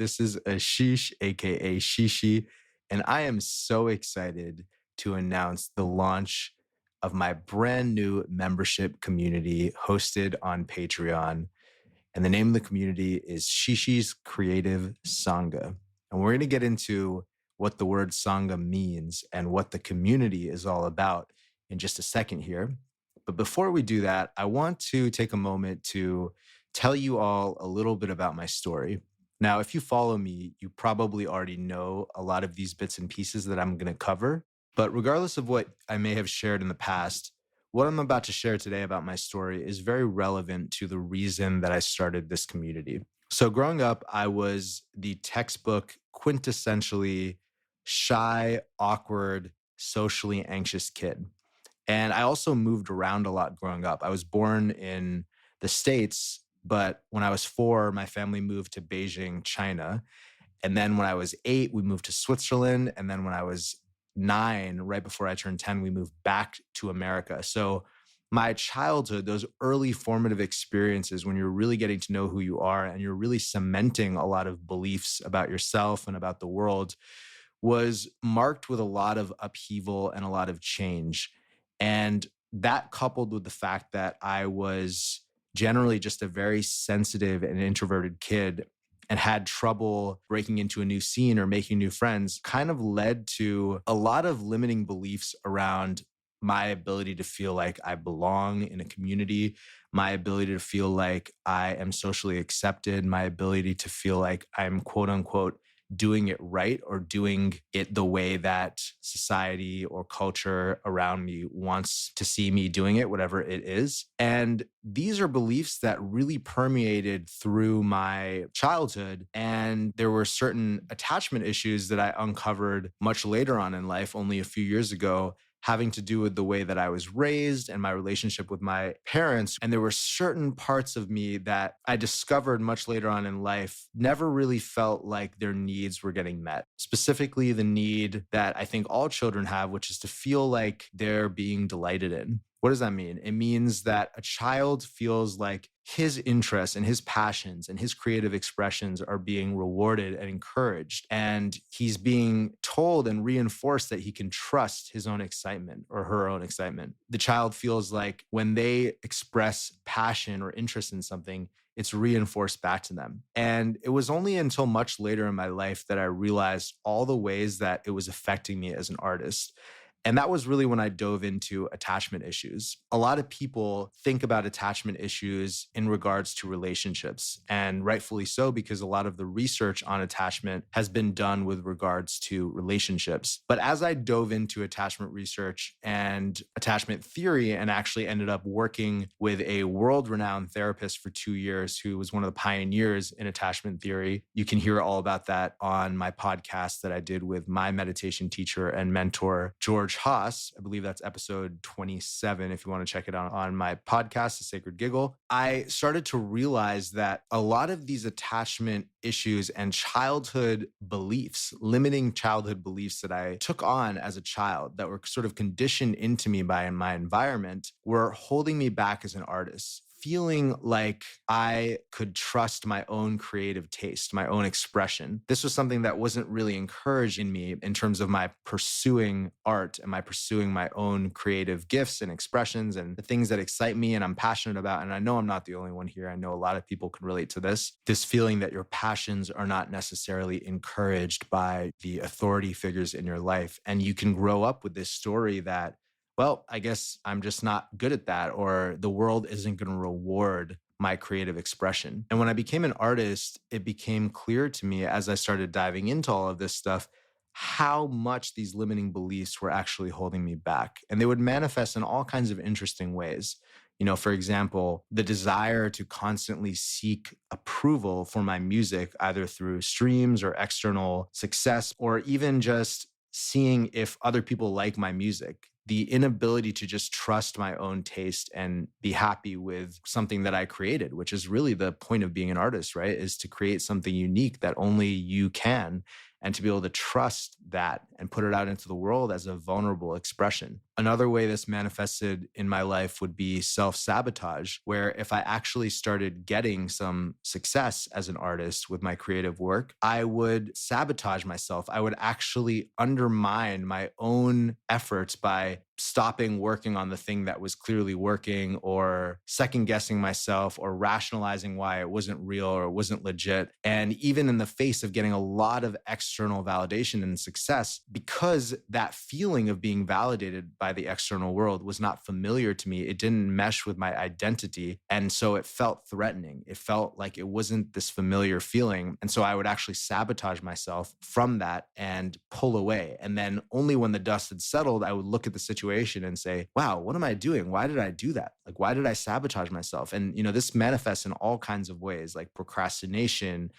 This is Ashish, aka Shishi, and I am so excited to announce the launch of my brand new membership community hosted on Patreon. And the name of the community is Shishi's Creative Sangha. And we're going to get into what the word Sangha means and what the community is all about in just a second here. But before we do that, I want to take a moment to tell you all a little bit about my story. Now, if you follow me, you probably already know a lot of these bits and pieces that I'm going to cover. But regardless of what I may have shared in the past, what I'm about to share today about my story is very relevant to the reason that I started this community. So growing up, I was the textbook quintessentially shy, awkward, socially anxious kid. And I also moved around a lot growing up. I was born in the States, but when I was 4, my family moved to Beijing, China. And then when I was 8, we moved to Switzerland. And then when I was 9, right before I turned 10, we moved back to America. So my childhood, those early formative experiences when you're really getting to know who you are and you're really cementing a lot of beliefs about yourself and about the world, was marked with a lot of upheaval and a lot of change. And that coupled with the fact that I was generally just a very sensitive and introverted kid and had trouble breaking into a new scene or making new friends kind of led to a lot of limiting beliefs around my ability to feel like I belong in a community, my ability to feel like I am socially accepted, my ability to feel like I'm quote unquote doing it right or doing it the way that society or culture around me wants to see me doing it, whatever it is. And these are beliefs that really permeated through my childhood. And there were certain attachment issues that I uncovered much later on in life, only a few years ago, having to do with the way that I was raised and my relationship with my parents. And there were certain parts of me that I discovered much later on in life never really felt like their needs were getting met. Specifically, the need that I think all children have, which is to feel like they're being delighted in. What does that mean? It means that a child feels like his interests and his passions and his creative expressions are being rewarded and encouraged. And he's being told and reinforced that he can trust his own excitement or her own excitement. The child feels like when they express passion or interest in something, it's reinforced back to them. And it was only until much later in my life that I realized all the ways that it was affecting me as an artist. And that was really when I dove into attachment issues. A lot of people think about attachment issues in regards to relationships, and rightfully so, because a lot of the research on attachment has been done with regards to relationships. But as I dove into attachment research and attachment theory and actually ended up working with a world-renowned therapist for 2 years who was one of the pioneers in attachment theory, you can hear all about that on my podcast that I did with my meditation teacher and mentor, George Haas. I believe that's episode 27. If you want to check it out on my podcast, The Sacred Giggle, I started to realize that a lot of these attachment issues and childhood beliefs, limiting childhood beliefs that I took on as a child that were sort of conditioned into me by my environment were holding me back as an artist. Feeling like I could trust my own creative taste, my own expression. This was something that wasn't really encouraged in me in terms of my pursuing art and my pursuing my own creative gifts and expressions and the things that excite me and I'm passionate about. And I know I'm not the only one here. I know a lot of people can relate to this feeling that your passions are not necessarily encouraged by the authority figures in your life. And you can grow up with this story that, well, I guess I'm just not good at that, or the world isn't going to reward my creative expression. And when I became an artist, it became clear to me as I started diving into all of this stuff, how much these limiting beliefs were actually holding me back. And they would manifest in all kinds of interesting ways. You know, for example, the desire to constantly seek approval for my music, either through streams or external success, or even just seeing if other people like my music. The inability to just trust my own taste and be happy with something that I created, which is really the point of being an artist, right? Is to create something unique that only you can. and to be able to trust that and put it out into the world as a vulnerable expression. Another way this manifested in my life would be self-sabotage, where if I actually started getting some success as an artist with my creative work, I would sabotage myself. I would actually undermine my own efforts by stopping working on the thing that was clearly working, or second guessing myself, or rationalizing why it wasn't real or it wasn't legit. And even in the face of getting a lot of external validation and success, because that feeling of being validated by the external world was not familiar to me, it didn't mesh with my identity. And so it felt threatening. It felt like it wasn't this familiar feeling. And so I would actually sabotage myself from that and pull away. And then only when the dust had settled, I would look at the situation and say, wow, what am I doing? Why did I do that? Like, why did I sabotage myself? And, this manifests in all kinds of ways, like procrastination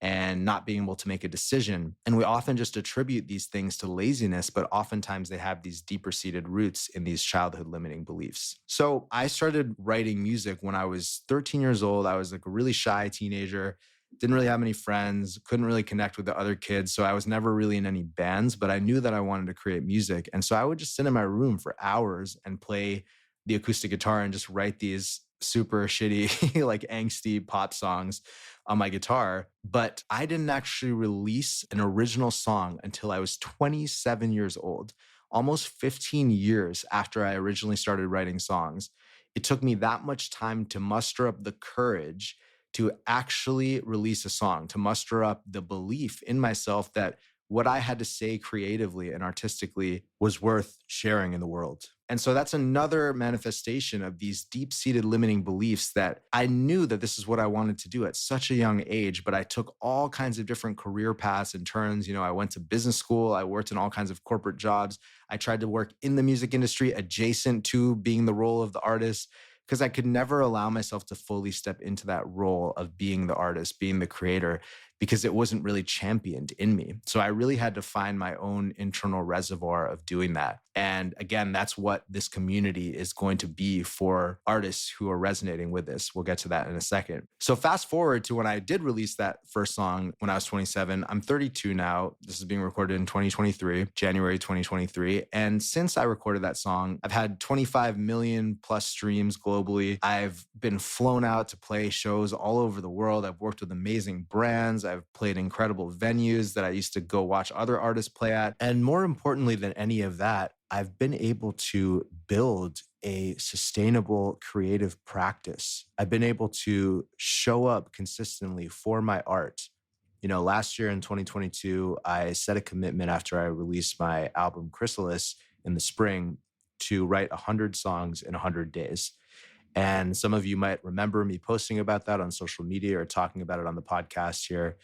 and not being able to make a decision. And we often just attribute these things to laziness, but oftentimes they have these deeper seated roots in these childhood limiting beliefs. So I started writing music when I was 13 years old. I was like a really shy teenager. Didn't really have any friends, couldn't really connect with the other kids. So I was never really in any bands, but I knew that I wanted to create music. And so I would just sit in my room for hours and play the acoustic guitar and just write these super shitty, like angsty pop songs on my guitar. But I didn't actually release an original song until I was 27 years old, almost 15 years after I originally started writing songs. It took me that much time to muster up the courage to actually release a song, to muster up the belief in myself that what I had to say creatively and artistically was worth sharing in the world. And so that's another manifestation of these deep-seated limiting beliefs that I knew that this is what I wanted to do at such a young age, but I took all kinds of different career paths and turns. I went to business school. I worked in all kinds of corporate jobs. I tried to work in the music industry adjacent to being the role of the artist, because I could never allow myself to fully step into that role of being the artist, being the creator, because it wasn't really championed in me. So I really had to find my own internal reservoir of doing that. And again, that's what this community is going to be for artists who are resonating with this. We'll get to that in a second. So fast forward to when I did release that first song when I was 27. I'm 32 now. This is being recorded in 2023, January 2023. And since I recorded that song, I've had 25 million plus streams globally. I've been flown out to play shows all over the world. I've worked with amazing brands. I've played incredible venues that I used to go watch other artists play at. And more importantly than any of that, I've been able to build a sustainable creative practice. I've been able to show up consistently for my art. Last year in 2022, I set a commitment after I released my album Chrysalis in the spring to write 100 songs in 100 days. And some of you might remember me posting about that on social media or talking about it on the podcast here.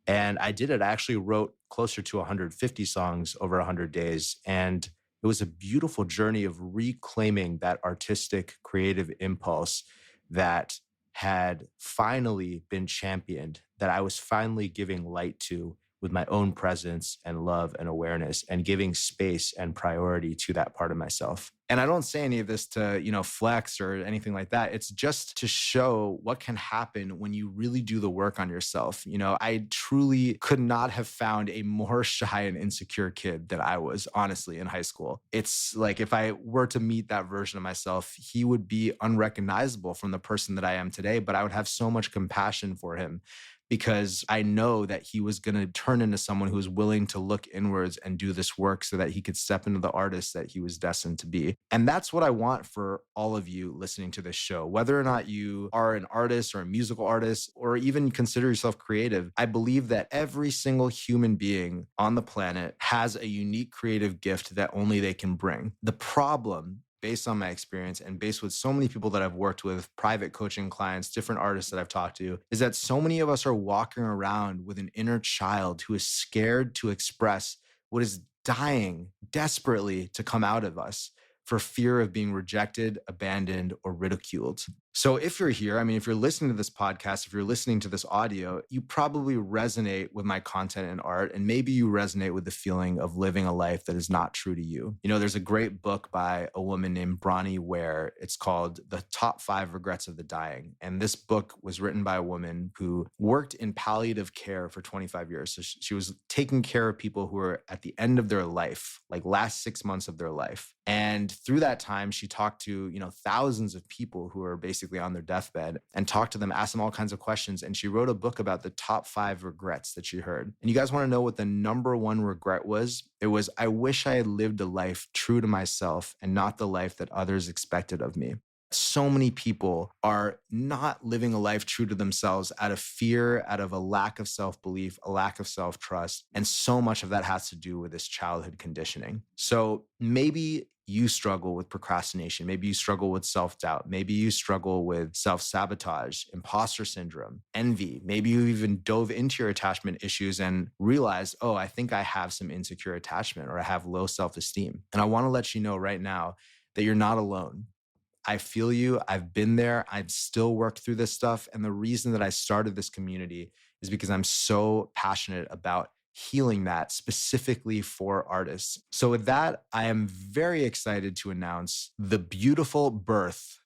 And I did it. I actually wrote closer to 150 songs over 100 days. And it was a beautiful journey of reclaiming that artistic, creative impulse that had finally been championed, that I was finally giving light to with my own presence and love and awareness, and giving space and priority to that part of myself. And I don't say any of this to, flex or anything like that. It's just to show what can happen when you really do the work on yourself. I truly could not have found a more shy and insecure kid than I was, honestly, in high school. It's like if I were to meet that version of myself, he would be unrecognizable from the person that I am today, but I would have so much compassion for him, because I know that he was going to turn into someone who was willing to look inwards and do this work so that he could step into the artist that he was destined to be. And that's what I want for all of you listening to this show. Whether or not you are an artist or a musical artist, or even consider yourself creative, I believe that every single human being on the planet has a unique creative gift that only they can bring. The problem, based on my experience and based with so many people that I've worked with, private coaching clients, different artists that I've talked to, is that so many of us are walking around with an inner child who is scared to express what is dying desperately to come out of us for fear of being rejected, abandoned, or ridiculed. So if you're here, if you're listening to this podcast, if you're listening to this audio, you probably resonate with my content and art, and maybe you resonate with the feeling of living a life that is not true to you. There's a great book by a woman named Bronnie Ware. It's called The Top 5 Regrets of the Dying. And this book was written by a woman who worked in palliative care for 25 years. So she was taking care of people who were at the end of their life, like last 6 months of their life. And through that time, she talked to, thousands of people who are basically on their deathbed and talked to them, asked them all kinds of questions. And she wrote a book about the top 5 regrets that she heard. And you guys want to know what the number one regret was? It was, I wish I had lived a life true to myself and not the life that others expected of me. So many people are not living a life true to themselves out of fear, out of a lack of self-belief, a lack of self-trust. And so much of that has to do with this childhood conditioning. So maybe you struggle with procrastination. Maybe you struggle with self-doubt. Maybe you struggle with self-sabotage, imposter syndrome, envy. Maybe you even dove into your attachment issues and realized, oh, I think I have some insecure attachment or I have low self-esteem. And I want to let you know right now that you're not alone. I feel you. I've been there. I've still worked through this stuff. And the reason that I started this community is because I'm so passionate about healing that specifically for artists. So with that, I am very excited to announce the beautiful birth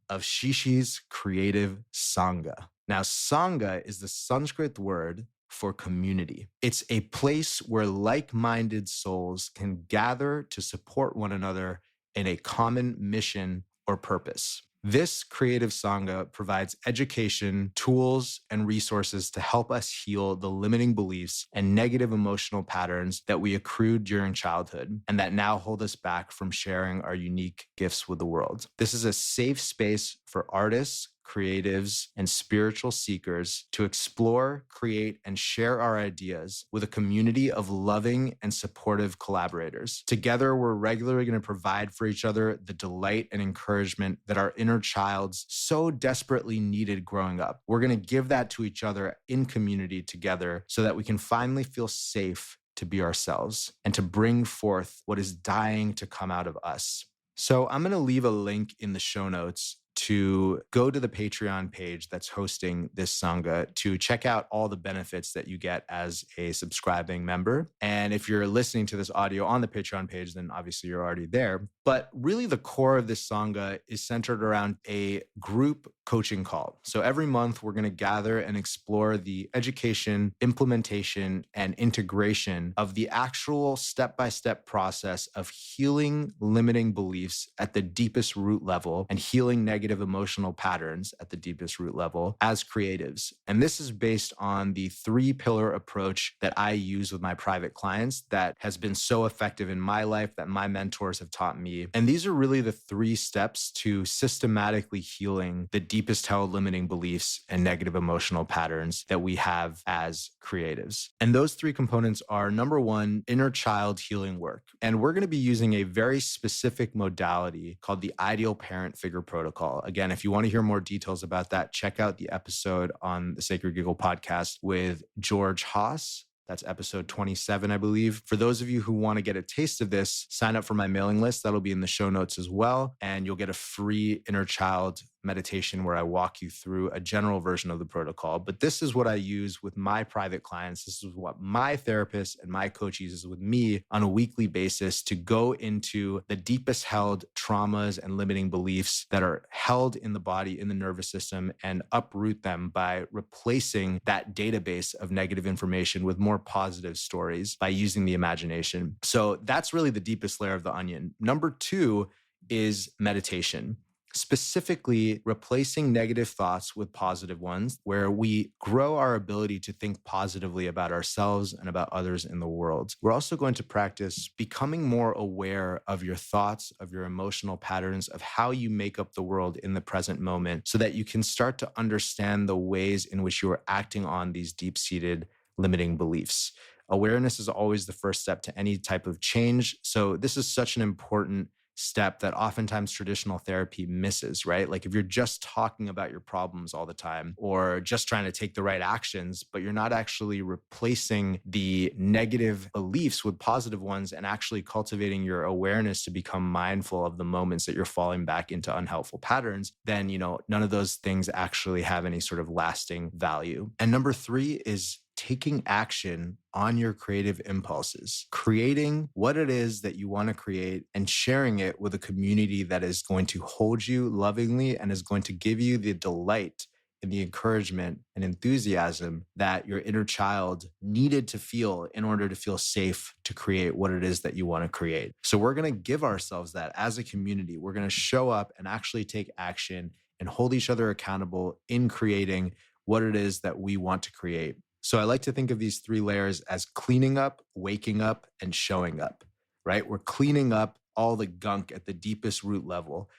of Shishi's creative Sangha. Now, Sangha is the Sanskrit word for community. It's a place where like-minded souls can gather to support one another in a common mission or purpose. This creative Sangha provides education, tools, and resources to help us heal the limiting beliefs and negative emotional patterns that we accrued during childhood and that now hold us back from sharing our unique gifts with the world. This is a safe space for artists, creatives, and spiritual seekers to explore, create, and share our ideas with a community of loving and supportive collaborators. Together, we're regularly going to provide for each other the delight and encouragement that our inner childs so desperately needed growing up. We're going to give that to each other in community together so that we can finally feel safe to be ourselves and to bring forth what is dying to come out of us. So I'm going to leave a link in the show notes to go to the Patreon page that's hosting this Sangha to check out all the benefits that you get as a subscribing member. And if you're listening to this audio on the Patreon page, then obviously you're already there. But really the core of this Sangha is centered around a group coaching call. So every month we're going to gather and explore the education, implementation, and integration of the actual step-by-step process of healing limiting beliefs at the deepest root level and healing negative emotional patterns at the deepest root level as creatives. And this is based on the 3-pillar approach that I use with my private clients that has been so effective in my life that my mentors have taught me. And these are really the 3 steps to systematically healing the deepest held limiting beliefs and negative emotional patterns that we have as creatives. And those 3 components are, number 1, inner child healing work. And we're going to be using a very specific modality called the Ideal Parent Figure Protocol. Again, if you want to hear more details about that, check out the episode on the Sacred Giggle podcast with George Haas. That's episode 27, I believe. For those of you who want to get a taste of this, sign up for my mailing list. That'll be in the show notes as well. And you'll get a free inner child meditation where I walk you through a general version of the protocol. But this is what I use with my private clients. This is what my therapist and my coach uses with me on a weekly basis to go into the deepest held traumas and limiting beliefs that are held in the body, in the nervous system, and uproot them by replacing that database of negative information with more positive stories by using the imagination. So that's really the deepest layer of the onion. Number 2 is meditation. Specifically replacing negative thoughts with positive ones, where we grow our ability to think positively about ourselves and about others in the world. We're also going to practice becoming more aware of your thoughts, of your emotional patterns, of how you make up the world in the present moment, so that you can start to understand the ways in which you are acting on these deep-seated limiting beliefs. Awareness is always the first step to any type of change. So this is such an important step that oftentimes traditional therapy misses, right? Like if you're just talking about your problems all the time or just trying to take the right actions, but you're not actually replacing the negative beliefs with positive ones and actually cultivating your awareness to become mindful of the moments that you're falling back into unhelpful patterns, then, none of those things actually have any sort of lasting value. And number three is taking action on your creative impulses, creating what it is that you want to create and sharing it with a community that is going to hold you lovingly and is going to give you the delight and the encouragement and enthusiasm that your inner child needed to feel in order to feel safe to create what it is that you want to create. So we're going to give ourselves that as a community. We're going to show up and actually take action and hold each other accountable in creating what it is that we want to create. So I like to think of these three layers as cleaning up, waking up, and showing up, right? We're cleaning up all the gunk at the deepest root level.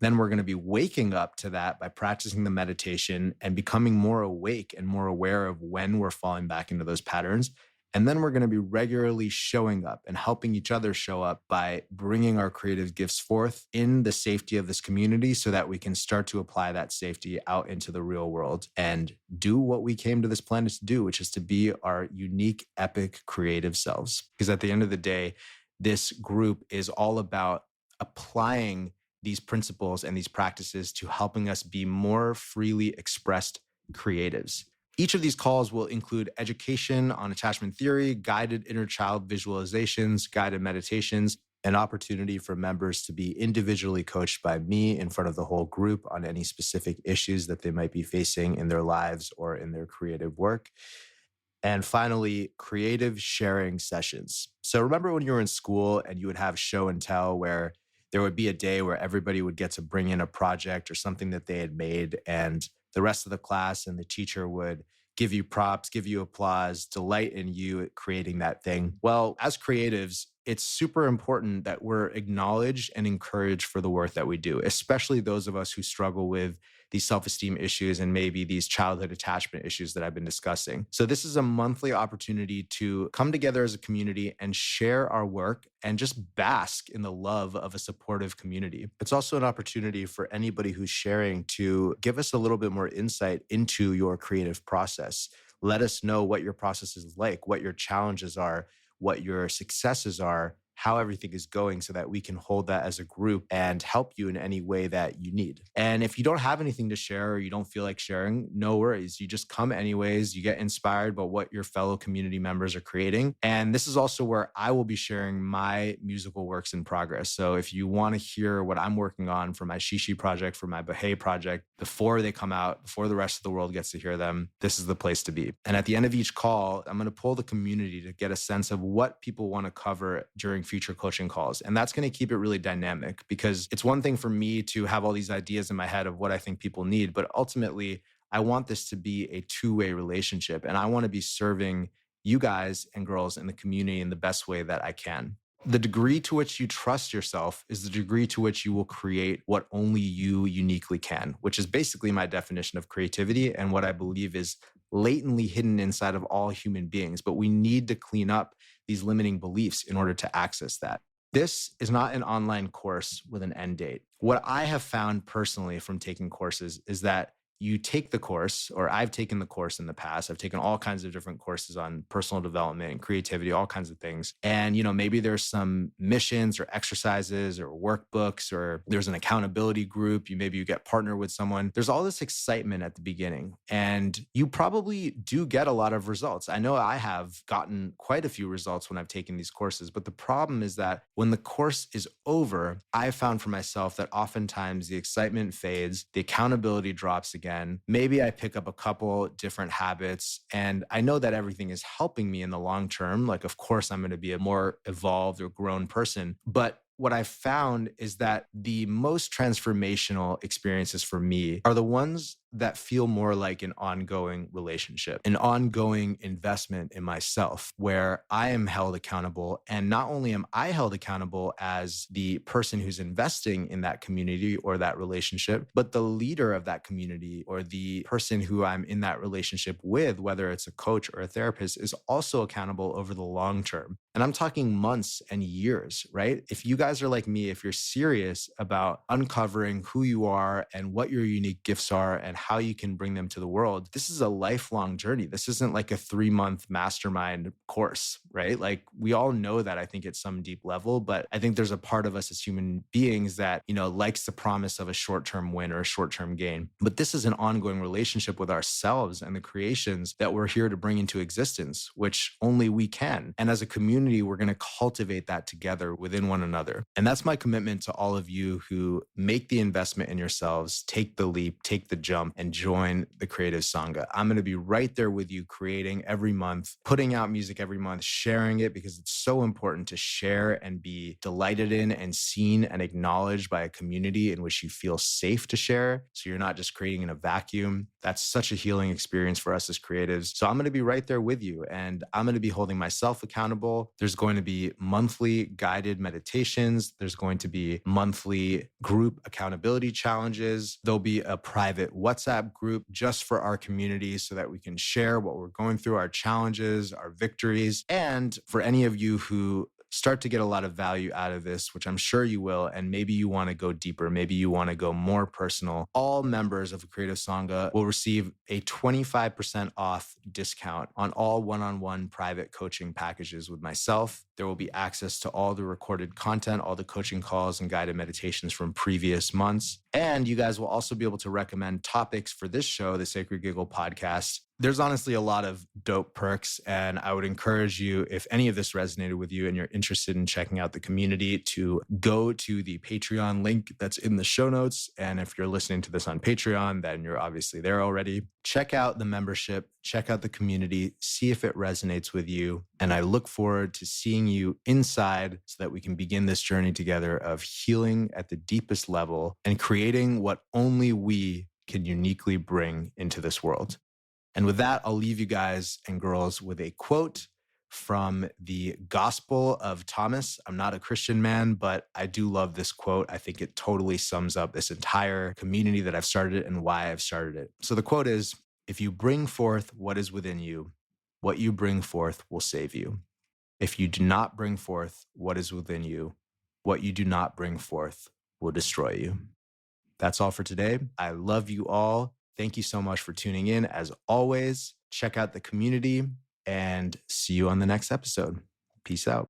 Then we're going to be waking up to that by practicing the meditation and becoming more awake and more aware of when we're falling back into those patterns. And then we're going to be regularly showing up and helping each other show up by bringing our creative gifts forth in the safety of this community so that we can start to apply that safety out into the real world and do what we came to this planet to do, which is to be our unique, epic, creative selves. Because at the end of the day, this group is all about applying these principles and these practices to helping us be more freely expressed creatives. Each of these calls will include education on attachment theory, guided inner child visualizations, guided meditations, an opportunity for members to be individually coached by me in front of the whole group on any specific issues that they might be facing in their lives or in their creative work. And finally, creative sharing sessions. So remember when you were in school and you would have show and tell where there would be a day where everybody would get to bring in a project or something that they had made, and the rest of the class and the teacher would give you props, give you applause, delight in you at creating that thing. Well, as creatives, it's super important that we're acknowledged and encouraged for the work that we do, especially those of us who struggle with these self-esteem issues and maybe these childhood attachment issues that I've been discussing. So this is a monthly opportunity to come together as a community and share our work and just bask in the love of a supportive community. It's also an opportunity for anybody who's sharing to give us a little bit more insight into your creative process. Let us know what your process is like, what your challenges are, what your successes are, how everything is going so that we can hold that as a group and help you in any way that you need. And if you don't have anything to share or you don't feel like sharing, no worries. You just come anyways. You get inspired by what your fellow community members are creating. And this is also where I will be sharing my musical works in progress. So if you want to hear what I'm working on for my Shishi project, for my Baha'i project, before they come out, before the rest of the world gets to hear them, this is the place to be. And at the end of each call, I'm going to pull the community to get a sense of what people want to cover during future coaching calls. And that's going to keep it really dynamic, because it's one thing for me to have all these ideas in my head of what I think people need, but ultimately I want this to be a two-way relationship. And I want to be serving you guys and girls in the community in the best way that I can. The degree to which you trust yourself is the degree to which you will create what only you uniquely can, which is basically my definition of creativity and what I believe is latently hidden inside of all human beings. But we need to clean up these limiting beliefs in order to access that. This is not an online course with an end date. What I have found personally from taking courses is that you take the course, or I've taken the course in the past. I've taken all kinds of different courses on personal development and creativity, all kinds of things. And, maybe there's some missions or exercises or workbooks, or there's an accountability group. Maybe you get partnered with someone. There's all this excitement at the beginning, and you probably do get a lot of results. I know I have gotten quite a few results when I've taken these courses, but the problem is that when the course is over, I found for myself that oftentimes the excitement fades, the accountability drops again. Maybe I pick up a couple different habits, and I know that everything is helping me in the long term. Like, of course, I'm going to be a more evolved or grown person. But what I've found is that the most transformational experiences for me are the ones that feel more like an ongoing relationship, an ongoing investment in myself where I am held accountable. And not only am I held accountable as the person who's investing in that community or that relationship, but the leader of that community or the person who I'm in that relationship with, whether it's a coach or a therapist, is also accountable over the long term. And I'm talking months and years, right? If you guys are like me, if you're serious about uncovering who you are and what your unique gifts are and how you can bring them to the world, this is a lifelong journey. This isn't like a 3-month mastermind course, right? Like we all know that, I think, at some deep level, but I think there's a part of us as human beings that, likes the promise of a short-term win or a short-term gain. But this is an ongoing relationship with ourselves and the creations that we're here to bring into existence, which only we can. And as a community, we're going to cultivate that together within one another. And that's my commitment to all of you who make the investment in yourselves, take the leap, take the jump, and join the Creative Sangha. I'm going to be right there with you, creating every month, putting out music every month, sharing it, because it's so important to share and be delighted in and seen and acknowledged by a community in which you feel safe to share. So you're not just creating in a vacuum. That's such a healing experience for us as creatives. So I'm going to be right there with you, and I'm going to be holding myself accountable. There's going to be monthly guided meditations. There's going to be monthly group accountability challenges. There'll be a private WhatsApp group just for our community so that we can share what we're going through, our challenges, our victories. And for any of you who start to get a lot of value out of this, which I'm sure you will, and maybe you want to go deeper, maybe you want to go more personal, all members of the Creative Sangha will receive a 25% off discount on all one-on-one private coaching packages with myself. There will be access to all the recorded content, all the coaching calls and guided meditations from previous months. And you guys will also be able to recommend topics for this show, the Sacred Giggle podcast. There's honestly a lot of dope perks, and I would encourage you, if any of this resonated with you and you're interested in checking out the community, to go to the Patreon link that's in the show notes. And if you're listening to this on Patreon, then you're obviously there already. Check out the membership, check out the community, see if it resonates with you. And I look forward to seeing you inside so that we can begin this journey together of healing at the deepest level and creating what only we can uniquely bring into this world. And with that, I'll leave you guys and girls with a quote from the Gospel of Thomas. I'm not a Christian man, but I do love this quote. I think it totally sums up this entire community that I've started and why I've started it. So the quote is, "If you bring forth what is within you, what you bring forth will save you. If you do not bring forth what is within you, what you do not bring forth will destroy you." That's all for today. I love you all. Thank you so much for tuning in. As always, check out the community and see you on the next episode. Peace out.